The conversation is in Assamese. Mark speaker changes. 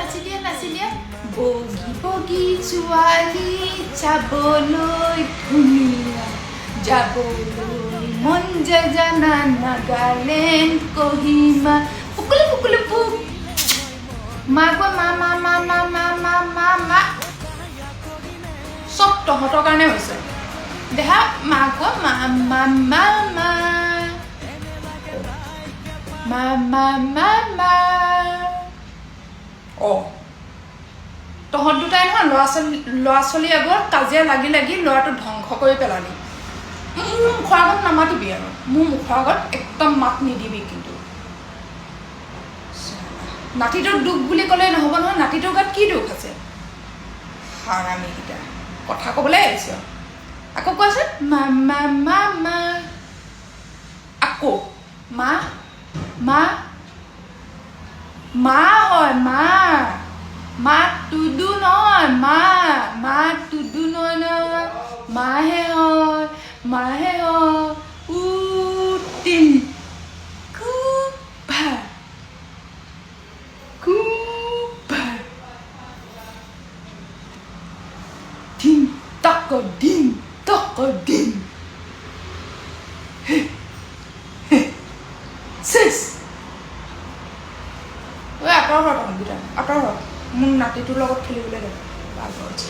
Speaker 1: নাচি দিয়া বগী বগী ছোৱালী চাবলৈ ধুনীয়া যাবলৈ মন যায় জানা নাগালেণ্ড কহিমা পুকুলি পুকুলি পুক মা কোৱা মা মা মা মা মা মা মা মা চব তহঁতৰ কাৰণে হৈছে দেহা মা কোৱা মা মা মা মা মা মা মা মা তহঁত দুটাই নহয় ল'ৰা ছোৱালী আগত কাজিয়া লাগি লাগি ল'ৰাটো ধ্বংস কৰি পেলালি মোৰ মুখৰ আগত নামাতিবি আৰু মোৰ মুখৰ আগত একদম মাত নিদিবি কিন্তু নাতিটোৰ দুখ বুলি ক'লে নহ'ব নহয় নাতিটোৰ গাত কি দুখ আছে হাৰামিকেইটা কথা ক'বলৈ আহিছ আকৌ কোৱাচোন মা মা মা মা আকৌ মা মা মা হয় মা মা টুডু নহয় মা মা টুডু নহয় নহয় মাহে হয় তিন কুভা কুভা ডিম তক ডিম শেষ আঁতৰ হ তহঁতকেইটা আঁতৰ হ মোৰ নাতিটোৰ লগত খেলিবলৈ দে ভাল কৰিছে